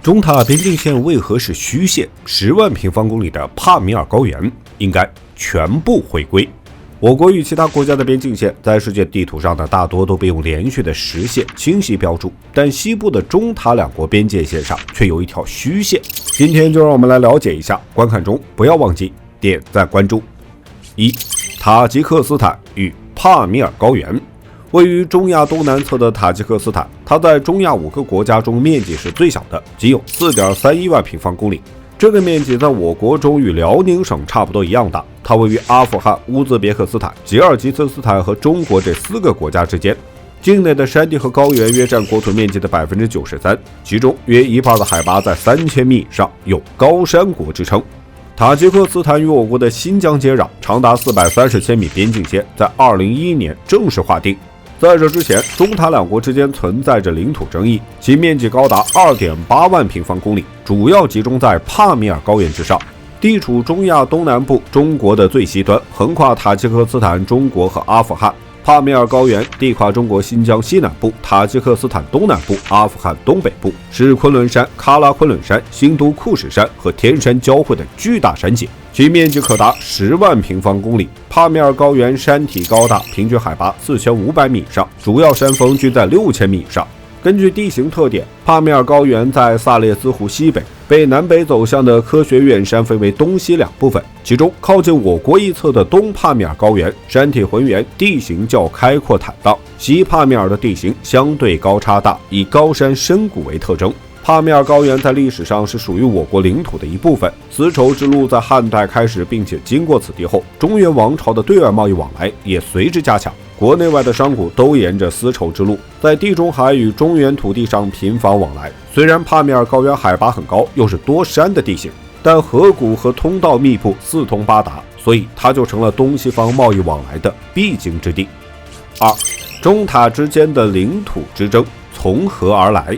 中塔边境线为何是虚线？10万平方公里的帕米尔高原应该全部回归。我国与其他国家的边境线在世界地图上呢，大多都被用连续的实线清晰标注，但西部的中塔两国边界线上却有一条虚线。今天就让我们来了解一下，观看中不要忘记点赞关注。1. 塔吉克斯坦与帕米尔高原。位于中亚东南侧的塔吉克斯坦，它在中亚5个国家中面积是最小的，仅有 4.31 万平方公里。这个面积在我国中与辽宁省差不多一样大。它位于阿富汗、乌兹别克斯坦、吉尔吉斯斯坦和中国这4个国家之间。境内的山地和高原约占国土面积的 93%， 其中约一半的海拔在3000米以上，有高山国之称。塔吉克斯坦与我国的新疆接壤，长达430千米边境线在2011年正式划定。在这之前，中塔两国之间存在着领土争议，其面积高达 2.8 万平方公里，主要集中在帕米尔高原之上，地处中亚东南部中国的最西端，横跨塔吉克斯坦、中国和阿富汗。帕米尔高原地跨中国新疆西南部、塔吉克斯坦东南部、阿富汗东北部，是昆仑山、喀拉昆仑山、新都库什山和天山交汇的巨大山系，其面积可达10万平方公里。帕米尔高原山体高大，平均海拔4500米以上，主要山峰均在6000米以上。根据地形特点，帕米尔高原在萨列兹湖西北，被南北走向的科学院山分为东西两部分。其中靠近我国一侧的东帕米尔高原山体浑圆，地形较开阔坦荡；西帕米尔的地形相对高差大，以高山深谷为特征。帕米尔高原在历史上是属于我国领土的一部分。丝绸之路在汉代开始，并且经过此地后，中原王朝的对外贸易往来也随之加强。国内外的商贾都沿着丝绸之路，在地中海与中原土地上频繁往来。虽然帕米尔高原海拔很高，又是多山的地形，但河谷和通道密布，四通八达，所以它就成了东西方贸易往来的必经之地。2. 中塔之间的领土之争从何而来？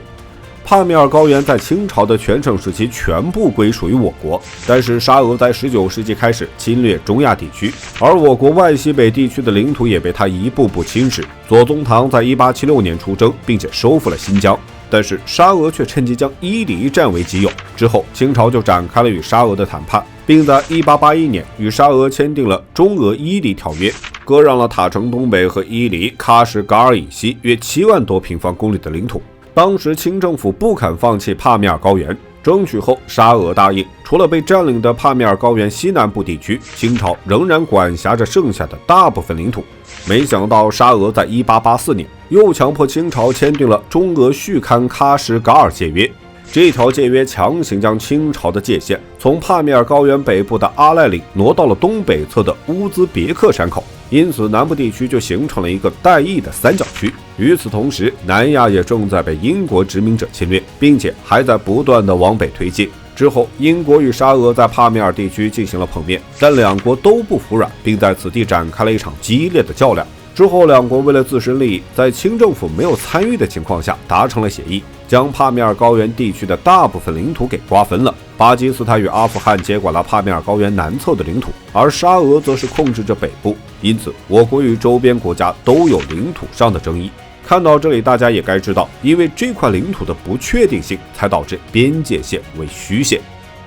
帕米尔高原在清朝的全盛时期全部归属于我国，但是沙俄在19世纪开始侵略中亚地区，而我国外西北地区的领土也被他一步步侵蚀。左宗棠在1876年出征，并且收复了新疆，但是沙俄却趁机将伊犁占为己有。之后，清朝就展开了与沙俄的谈判，并在1881年与沙俄签订了中俄伊犁条约，割让了塔城东北和伊犁、喀什噶尔以西约7万多平方公里的领土。当时清政府不肯放弃帕米尔高原，争取后沙俄答应，除了被占领的帕米尔高原西南部地区，清朝仍然管辖着剩下的大部分领土。没想到沙俄在1884年又强迫清朝签订了中俄续勘喀什噶尔界约，这条界约强行将清朝的界限从帕米尔高原北部的阿赖岭挪到了东北侧的乌兹别克山口，因此南部地区就形成了一个带翼的三角区。与此同时，南亚也正在被英国殖民者侵略，并且还在不断的往北推进。之后，英国与沙俄在帕米尔地区进行了碰面，但两国都不服软，并在此地展开了一场激烈的较量。之后，两国为了自身利益，在清政府没有参与的情况下达成了协议，将帕米尔高原地区的大部分领土给瓜分了。巴基斯坦与阿富汗接管了帕米尔高原南侧的领土，而沙俄则是控制着北部，因此我国与周边国家都有领土上的争议。看到这里，大家也该知道，因为这块领土的不确定性，才导致边界线为虚线。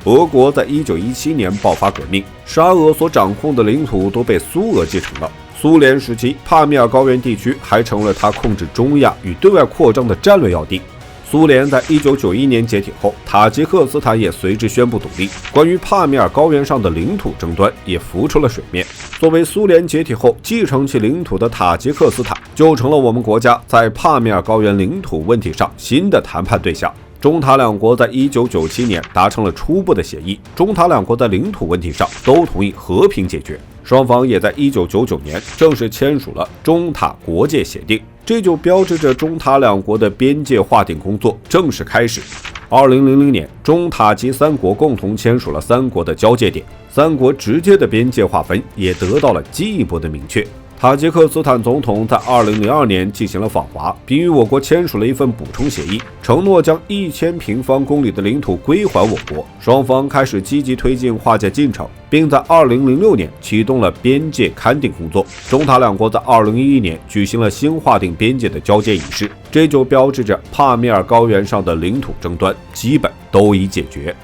俄国在1917年爆发革命，沙俄所掌控的领土都被苏俄继承了。苏联时期，帕米尔高原地区还成了他控制中亚与对外扩张的战略要地。苏联在1991年解体后，塔吉克斯坦也随之宣布独立，关于帕米尔高原上的领土争端也浮出了水面。作为苏联解体后继承其领土的塔吉克斯坦，就成了我们国家在帕米尔高原领土问题上新的谈判对象。中塔两国在1997年达成了初步的协议，中塔两国在领土问题上都同意和平解决，双方也在1999年正式签署了中塔国界协定，这就标志着中塔两国的边界划定工作正式开始。2000年，中塔吉三国共同签署了三国的交界点，三国直接的边界划分也得到了进一步的明确。塔吉克斯坦总统在2002年进行了访华，并与我国签署了一份补充协议，承诺将1000平方公里的领土归还我国。双方开始积极推进划界进程，并在2006年启动了边界勘定工作。中塔两国在2011年举行了新划定边界的交接仪式，这就标志着帕米尔高原上的领土争端基本都已解决。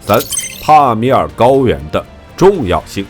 3、帕米尔高原的重要性。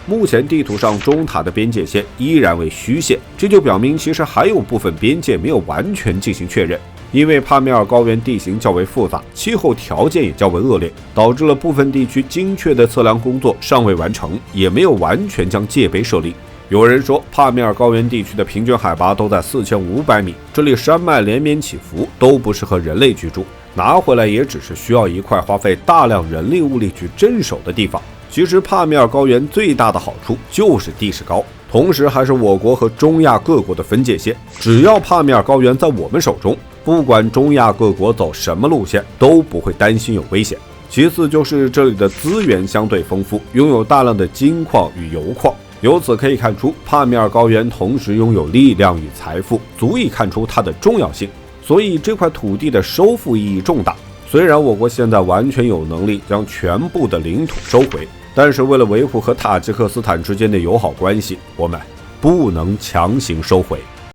目前地图上中塔的边界线依然为虚线，这就表明其实还有部分边界没有完全进行确认。因为帕米尔高原地形较为复杂，气候条件也较为恶劣，导致了部分地区精确的测量工作尚未完成，也没有完全将界碑设立。有人说，帕米尔高原地区的平均海拔都在4500米，这里山脉连绵起伏，都不适合人类居住，拿回来也只是需要一块花费大量人力物力去镇守的地方。其实帕米尔高原最大的好处就是地势高，同时还是我国和中亚各国的分界线。只要帕米尔高原在我们手中，不管中亚各国走什么路线，都不会担心有危险。其次就是这里的资源相对丰富，拥有大量的金矿与油矿。由此可以看出，帕米尔高原同时拥有力量与财富，足以看出它的重要性。所以这块土地的收复意义重大。虽然我国现在完全有能力将全部的领土收回，但是为了维护和塔吉克斯坦之间的友好关系，我们不能强行收回。